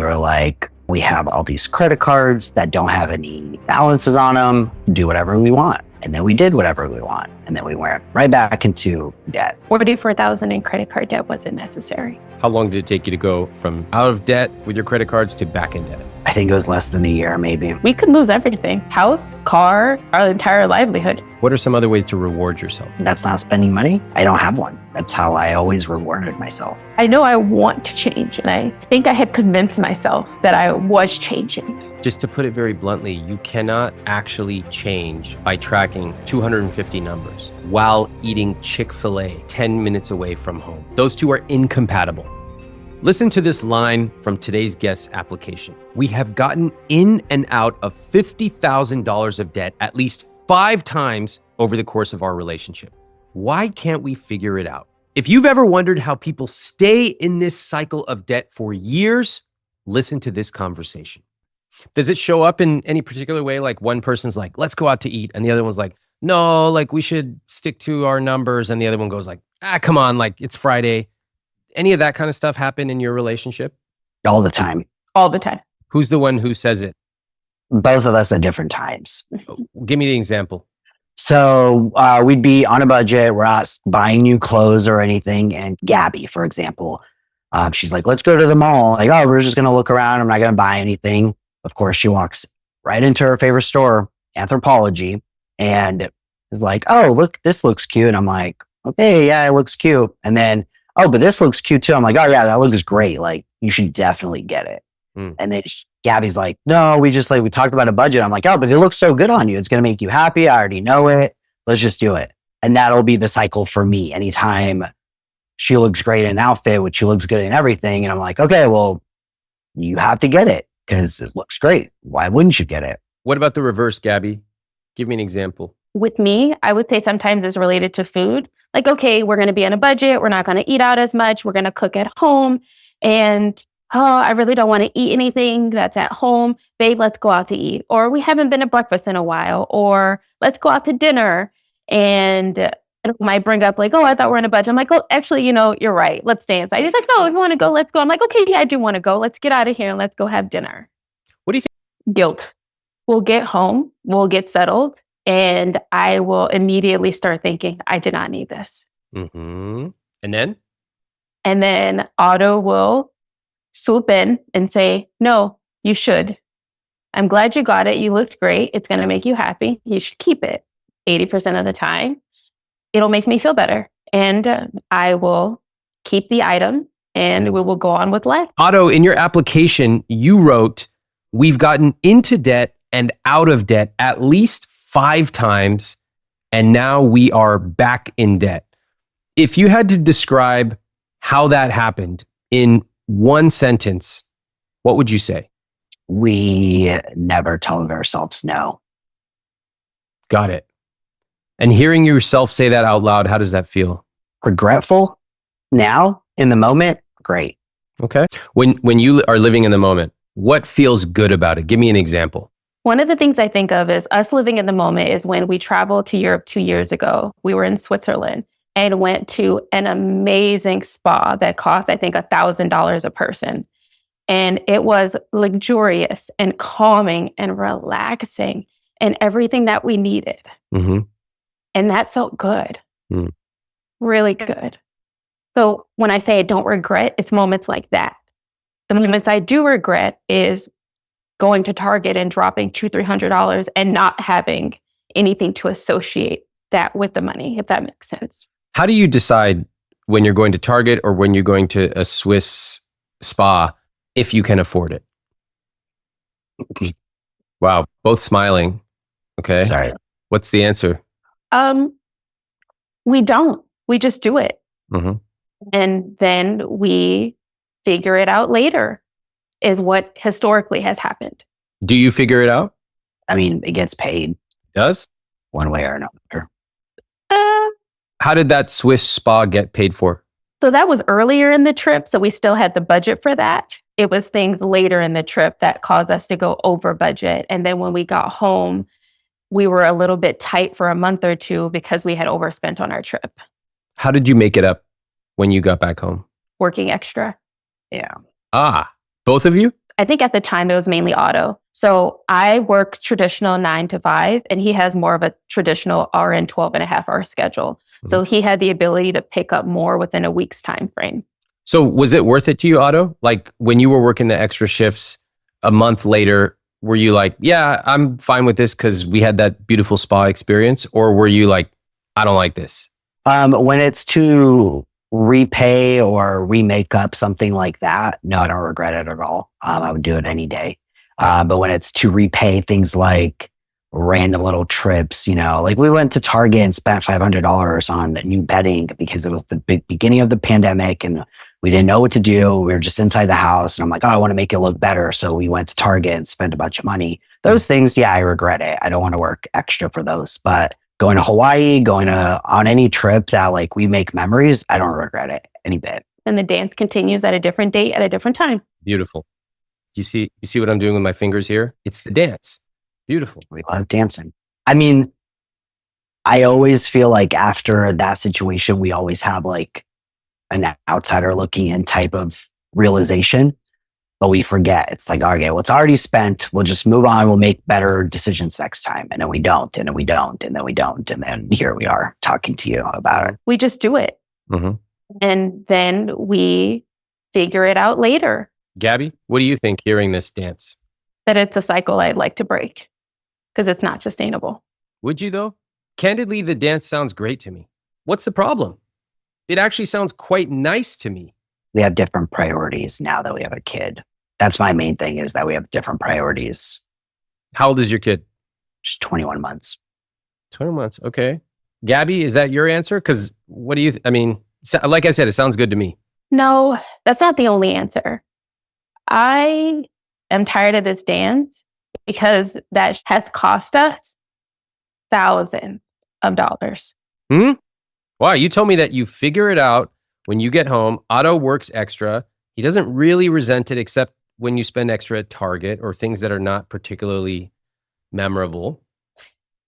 We were like, we have all these credit cards that don't have any balances on them. Do whatever we want. And then we did whatever we want. And then we went right back into debt. $44,000 in credit card debt wasn't necessary. How long did it take you to go from out of debt with your credit cards to back in debt? I think it was less than a year, maybe. We could lose everything. House, car, our entire livelihood. What are some other ways to reward yourself? That's not spending money. I don't have one. That's how I always rewarded myself. I know I want to change, and I think I had convinced myself that I was changing. Just to put it very bluntly, you cannot actually change by tracking 250 numbers while eating Chick-fil-A 10 minutes away from home. Those two are incompatible. Listen to this line from today's guest's application. We have gotten in and out of $50,000 of debt at least 5 times over the course of our relationship. Why can't we figure it out? If you've ever wondered how people stay in this cycle of debt for years, listen to this conversation. Does it show up in any particular way? Like one person's like, let's go out to eat. And the other one's like, no, like we should stick to our numbers. And the other one goes like, come on, like it's Friday. Any of that kind of stuff happen in your relationship? All the time. All the time. Who's the one who says it? Both of us at different times. Give me the example. So we'd be on a budget. We're not buying new clothes or anything. And Gabby, for example, she's like, let's go to the mall. Like, oh, we're just going to look around. I'm not going to buy anything. Of course, she walks right into her favorite store, Anthropologie, and is like, oh, look, this looks cute. And I'm like, okay, yeah, it looks cute. And then, oh, but this looks cute too. I'm like, oh yeah, that looks great. Like, you should definitely get it. And then Gabby's like, no, we talked about a budget. I'm like, oh, but it looks so good on you. It's going to make you happy. I already know it. Let's just do it. And that'll be the cycle for me. Anytime she looks great in an outfit, which she looks good in everything. And I'm like, okay, well, you have to get it because it looks great. Why wouldn't you get it? What about the reverse, Gabby? Give me an example. With me, I would say sometimes it's related to food. Like, okay, we're going to be on a budget. We're not going to eat out as much. We're going to cook at home. And, oh, I really don't want to eat anything that's at home. Babe, let's go out to eat. Or we haven't been to breakfast in a while. Or let's go out to dinner. And it might bring up like, oh, I thought we're on a budget. I'm like, oh, actually, you're right. Let's stay inside. He's like, no, if you want to go, let's go. I'm like, okay, yeah, I do want to go. Let's get out of here and let's go have dinner. What do you think? Guilt. We'll get home. We'll get settled. And I will immediately start thinking, I did not need this. Mm-hmm. And then? And then Otto will swoop in and say, no, you should. I'm glad you got it. You looked great. It's going to make you happy. You should keep it. 80% of the time, it'll make me feel better. And I will keep the item and we will go on with life. Otto, in your application, you wrote, we've gotten into debt and out of debt at least 5 times, and now we are back in debt. If you had to describe how that happened in one sentence, what would you say? We never told ourselves no. Got it. And hearing yourself say that out loud, how does that feel? Regretful? Now, in the moment, great. Okay. When you are living in the moment, what feels good about it? Give me an example. One of the things I think of is us living in the moment is when we traveled to Europe 2 years ago. We were in Switzerland and went to an amazing spa that cost, I think, $1,000 a person. And it was luxurious and calming and relaxing and everything that we needed. Mm-hmm. And that felt good. Really good. So when I say I don't regret, it's moments like that. The moments I do regret is going to Target and dropping $200-$300 and not having anything to associate that with the money, if that makes sense. How do you decide when you're going to Target or when you're going to a Swiss spa if you can afford it? Wow, both smiling. Okay. Sorry. What's the answer? We don't. We just do it. Mm-hmm. And then we figure it out later, is what historically has happened. Do you figure it out? I mean, it gets paid. Does? One way or another. How did that Swiss spa get paid for? So that was earlier in the trip, so we still had the budget for that. It was things later in the trip that caused us to go over budget. And then when we got home, we were a little bit tight for a month or two because we had overspent on our trip. How did you make it up when you got back home? Working extra. Yeah. Both of you? I think at the time it was mainly auto. So I work traditional 9 to 5, and he has more of a traditional RN 12 and a half hour schedule. So he had the ability to pick up more within a week's time frame. So was it worth it to you, Otto? Like when you were working the extra shifts a month later, were you like, yeah, I'm fine with this because we had that beautiful spa experience? Or were you like, I don't like this? When it's to repay or remake up something like that, no, I don't regret it at all. I would do it any day. But when it's to repay things like random little trips, like we went to Target and spent $500 on new bedding because it was the big beginning of the pandemic and we didn't know what to do. We were just inside the house and I'm like, oh, I want to make it look better. So we went to Target and spent a bunch of money. Those things, yeah, I regret it. I don't want to work extra for those. But going to Hawaii, on any trip that like we make memories, I don't regret it any bit. And the dance continues at a different date at a different time. Beautiful. You see what I'm doing with my fingers here? It's the dance. Beautiful. We love dancing. I mean, I always feel like after that situation, we always have like an outsider looking in type of realization, but we forget. It's like, okay, well, it's already spent. We'll just move on. We'll make better decisions next time. And then we don't, and then we don't, and then we don't. And then here we are talking to you about it. We just do it. Mm-hmm. And then we figure it out later. Gabby, what do you think hearing this dance? That it's a cycle I'd like to break because it's not sustainable. Would you though? Candidly, the dance sounds great to me. What's the problem? It actually sounds quite nice to me. We have different priorities now that we have a kid. That's my main thing, is that we have different priorities. How old is your kid? She's 21 months. 20 months. Okay. Gabby, is that your answer? Because what do you, like I said, it sounds good to me. No, that's not the only answer. I am tired of this dance because that has cost us thousands of dollars. Wow, you told me that you figure it out when you get home. Otto works extra. He doesn't really resent it except when you spend extra at Target or things that are not particularly memorable.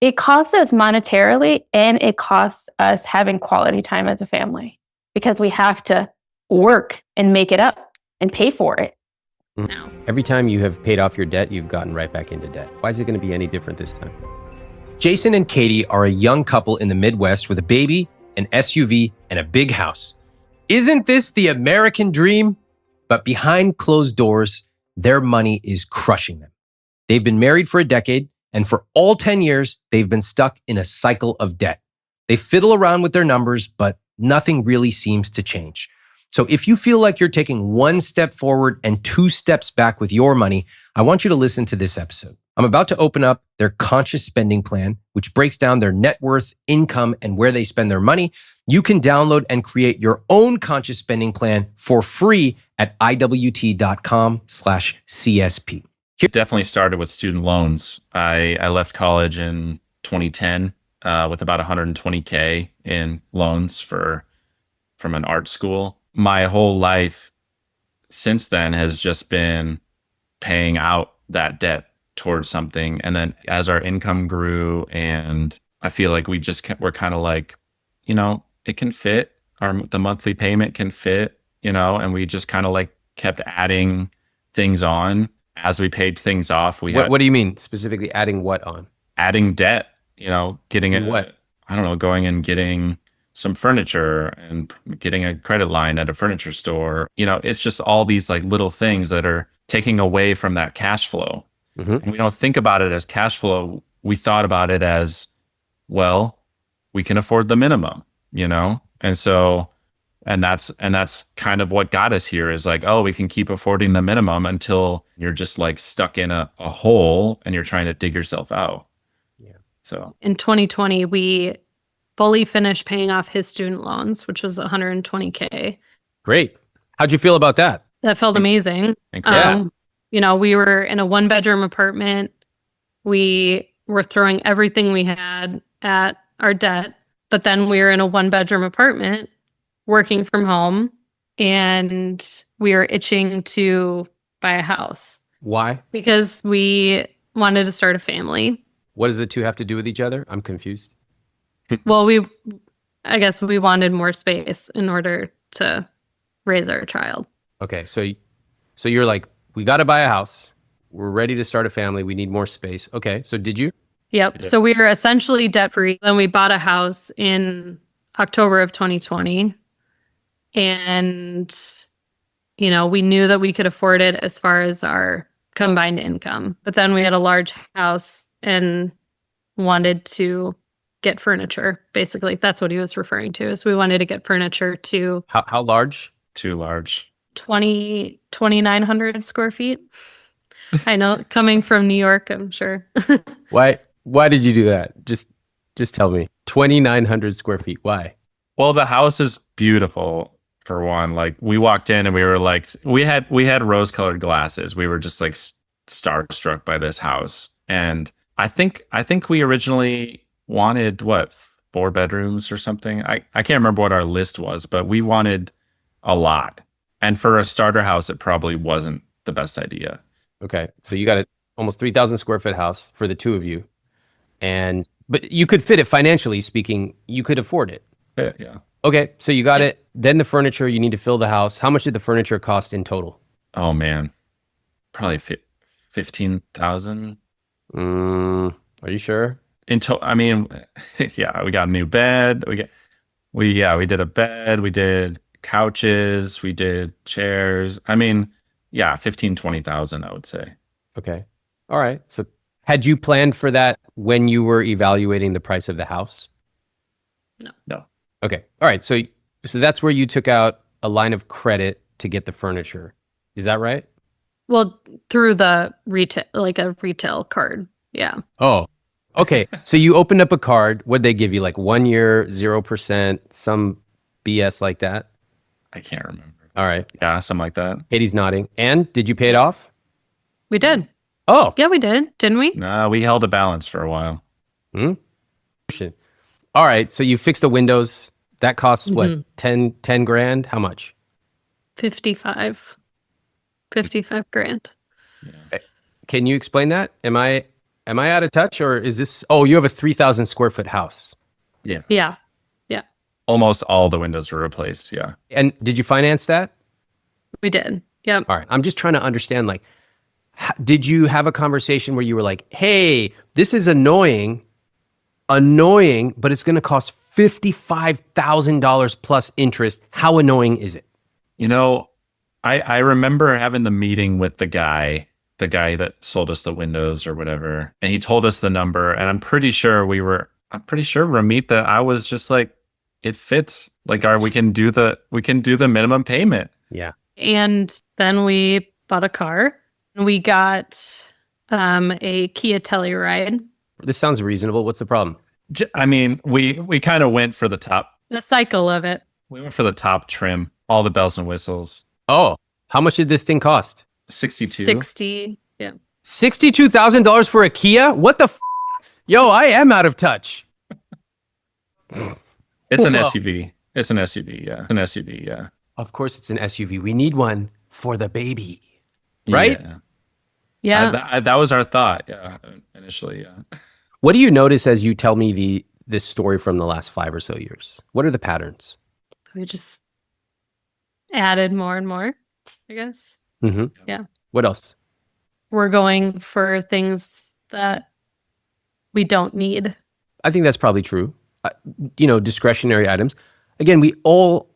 It costs us monetarily and it costs us having quality time as a family because we have to work and make it up and pay for it. Now, every time you have paid off your debt, you've gotten right back into debt. Why is it going to be any different this time? Jason and Katie are a young couple in the Midwest with a baby, an SUV, and a big house. Isn't this the American dream? But behind closed doors, their money is crushing them. They've been married for a decade, and for all 10 years, they've been stuck in a cycle of debt. They fiddle around with their numbers, but nothing really seems to change. So if you feel like you're taking one step forward and 2 steps back with your money, I want you to listen to this episode. I'm about to open up their conscious spending plan, which breaks down their net worth, income, and where they spend their money. You can download and create your own conscious spending plan for free at iwt.com/CSP. It definitely started with student loans. I left college in 2010 with about 120K in loans from an art school. My whole life since then has just been paying out that debt towards something. And then as our income grew, and I feel like we're kind of like, it can fit. The monthly payment can fit, and we just kind of like kept adding things on as we paid things off. What do you mean specifically adding what on? Adding debt, getting it. What? I don't know, going and getting some furniture and getting a credit line at a furniture store. It's just all these like little things that are taking away from that cash flow. Mm-hmm. And we don't think about it as cash flow. We thought about it as, well, we can afford the minimum, And so, and that's kind of what got us here, is like, oh, we can keep affording the minimum until you're just like stuck in a hole and you're trying to dig yourself out. Yeah. So in 2020, we fully finished paying off his student loans, which was 120K. Great. How'd you feel about that? That felt amazing. Yeah. We were in a 1-bedroom apartment. We were throwing everything we had at our debt, but then we were in a 1-bedroom apartment working from home, and we were itching to buy a house. Why? Because we wanted to start a family. What does the two have to do with each other? I'm confused. Well, I guess we wanted more space in order to raise our child. Okay, so you're like we got to buy a house. We're ready to start a family. We need more space. Okay. So did you? Yep. Yeah. So we were essentially debt free. Then we bought a house in October of 2020. And, we knew that we could afford it as far as our combined income. But then we had a large house and wanted to get furniture. Basically, that's what he was referring to, is we wanted to get furniture to How large? Too large. 2,900 square feet. I know, coming from New York, I'm sure. Why did you do that? Just tell me. 2,900 square feet. Why? Well, the house is beautiful for one. Like, we walked in and we were like, we had rose-colored glasses. We were just like starstruck by this house. And I think we originally wanted 4 bedrooms or something. I can't remember what our list was, but we wanted a lot. And for a starter house, it probably wasn't the best idea. Okay. So you got a almost 3,000 square foot house for the two of you. But you could fit it, financially speaking, you could afford it. Yeah. Okay. So you got it. Then the furniture, you need to fill the house. How much did the furniture cost in total? Oh man, probably 15,000. Are you sure? I mean, yeah, we got a new bed. We did a bed. We did couches. We did chairs. I mean, yeah, 20,000, I would say. Okay. All right. So had you planned for that when you were evaluating the price of the house? No. Okay. All right. So that's where you took out a line of credit to get the furniture. Is that right? Well, through the retail, like a retail card. Yeah. Oh, okay. So you opened up a card. What'd they give you? Like 1 year, 0%, some BS like that? I can't remember. All right. Yeah, something like that. Katie's nodding. And did you pay it off? We did. Oh. Yeah, we did. Didn't we? No, we held a balance for a while. All right. So you fixed the windows. That costs what? 10 grand? How much? 55 grand. Can you explain that? Am I out of touch, or is this? Oh, you have a 3,000 square foot house. Yeah. Yeah. Almost all the windows were replaced. Yeah. And did you finance that? We did. Yep. All right. I'm just trying to understand, like, did you have a conversation where you were like, hey, this is annoying, but it's going to cost $55,000 plus interest. How annoying is it? I remember having the meeting with the guy that sold us the windows or whatever, and he told us the number, and I'm pretty sure Ramit, that I was just like, it fits. Like, we can do the minimum payment. Yeah. And then we bought a car. We got a Kia Telluride. This sounds reasonable. What's the problem? I mean, we kind of went for the top. The cycle of it. We went for the top trim, all the bells and whistles. Oh, how much did this thing cost? 62. 60. Yeah. $62,000 for a Kia? What the Yo, I am out of touch. It's an Whoa. SUV. It's an SUV. Yeah. It's an SUV. Yeah. Of course it's an SUV. We need one for the baby. Right? Yeah. That was our thought. Yeah. Initially. Yeah. What do you notice as you tell me this story from the last 5 or so years? What are the patterns? We just added more and more, I guess. Mm-hmm. Yeah. What else? We're going for things that we don't need. I think that's probably true. Discretionary items. Again, we all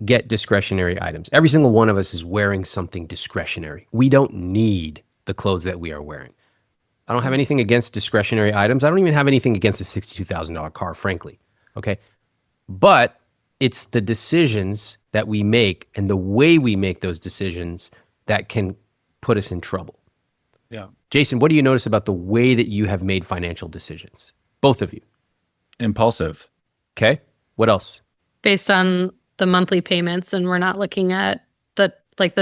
get discretionary items. Every single one of us is wearing something discretionary. We don't need the clothes that we are wearing. I don't have anything against discretionary items. I don't even have anything against a $62,000 car, frankly. Okay. But it's the decisions that we make and the way we make those decisions that can put us in trouble. Yeah. Jason, what do you notice about the way that you have made financial decisions? Both of you. Impulsive. Okay. What else? Based on the monthly payments, and we're not looking at the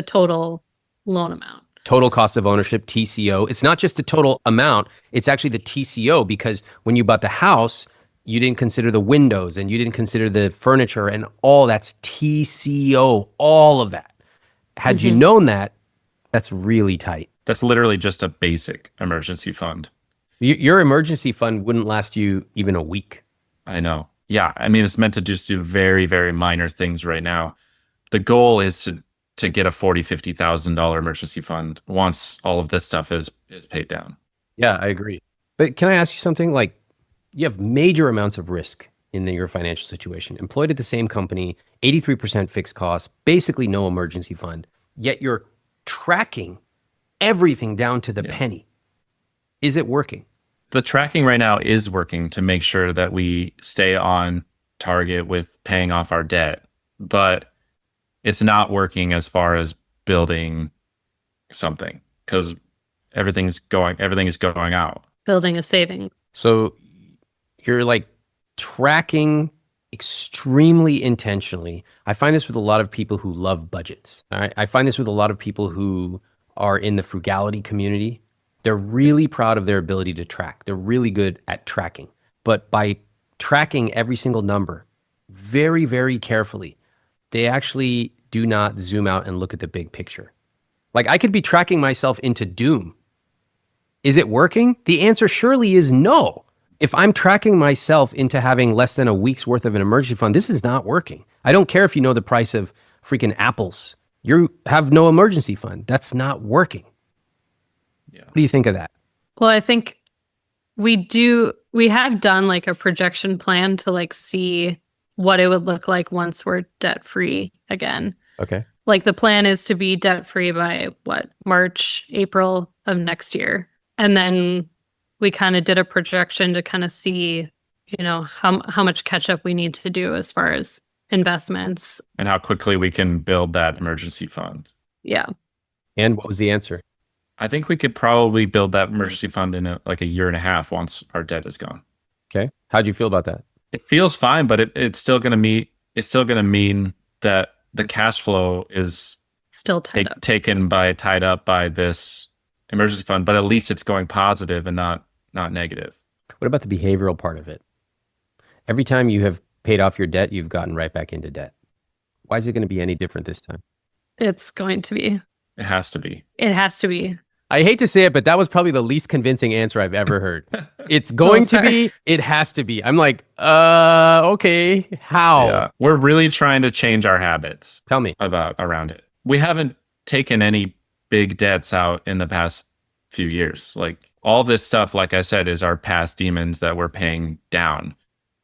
total loan amount. Total cost of ownership, TCO. It's not just the total amount, it's actually the TCO, because when you bought the house, you didn't consider the windows and you didn't consider the furniture, and all that's TCO, all of that. Had you known that, that's really tight. That's literally just a basic emergency fund. Your emergency fund wouldn't last you even a week. I know. Yeah. I mean, it's meant to just do very, very minor things right now. The goal is to get a $40,000-$50,000 emergency fund once all of this stuff is paid down. Yeah, I agree. But can I ask you something? Like, you have major amounts of risk in your financial situation. Employed at the same company, 83% fixed costs, basically no emergency fund. Yet you're tracking everything down to the penny. Is it working? The tracking right now is working to make sure that we stay on target with paying off our debt, but it's not working as far as building something because everything is going out. Building a savings. So you're like tracking extremely intentionally. I find this with a lot of people who love budgets. All right? I find this with a lot of people who are in the frugality community. They're really proud of their ability to track. They're really good at tracking. But by tracking every single number very, very carefully, they actually do not zoom out and look at the big picture. Like, I could be tracking myself into doom. Is it working? The answer surely is no. If I'm tracking myself into having less than a week's worth of an emergency fund, this is not working. I don't care if you know the price of freaking apples. You have no emergency fund. That's not working. Yeah. What do you think of that? Well, I think we have done like a projection plan to like see what it would look like once we're debt free again. Okay. Like the plan is to be debt free by March, April of next year. And then we kind of did a projection to kind of see, how much catch up we need to do as far as investments. And how quickly we can build that emergency fund. Yeah. And what was the answer? I think we could probably build that emergency fund in a year and a half once our debt is gone. Okay. How'd you feel about that? It feels fine, but it's still going to mean that the cash flow is Still tied up by this emergency fund, but at least it's going positive and not negative. What about the behavioral part of it? Every time you have paid off your debt, you've gotten right back into debt. Why is it going to be any different this time? It's going to be. It has to be. It has to be. I hate to say it, but that was probably the least convincing answer I've ever heard. It's going to be, it has to be. I'm like, okay, how? Yeah. We're really trying to change our habits. Tell me. Around it. We haven't taken any big debts out in the past few years. Like all this stuff, like I said, is our past demons that we're paying down,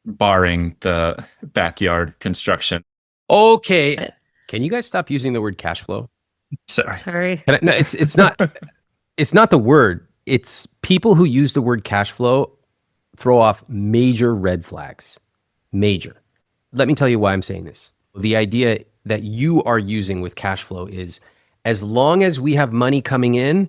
barring the backyard construction. Okay. Can you guys stop using the word cash flow? Sorry. No, it's not. It's not the word. It's people who use the word cash flow throw off major red flags. Major. Let me tell you why I'm saying this. The idea that you are using with cash flow is as long as we have money coming in,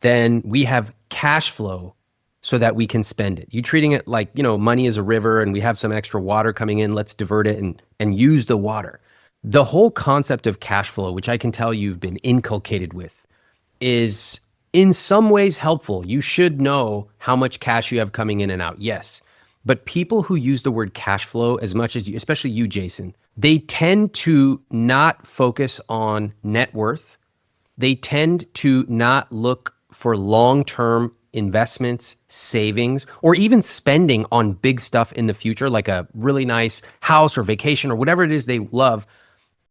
then we have cash flow so that we can spend it. You treating it like, money is a river and we have some extra water coming in, let's divert it and use the water. The whole concept of cash flow, which I can tell you've been inculcated with, is in some ways helpful. You should know how much cash you have coming in and out. Yes. But people who use the word cash flow as much as you, especially you, Jason, they tend to not focus on net worth. They tend to not look for long-term investments, savings, or even spending on big stuff in the future, like a really nice house or vacation or whatever it is they love.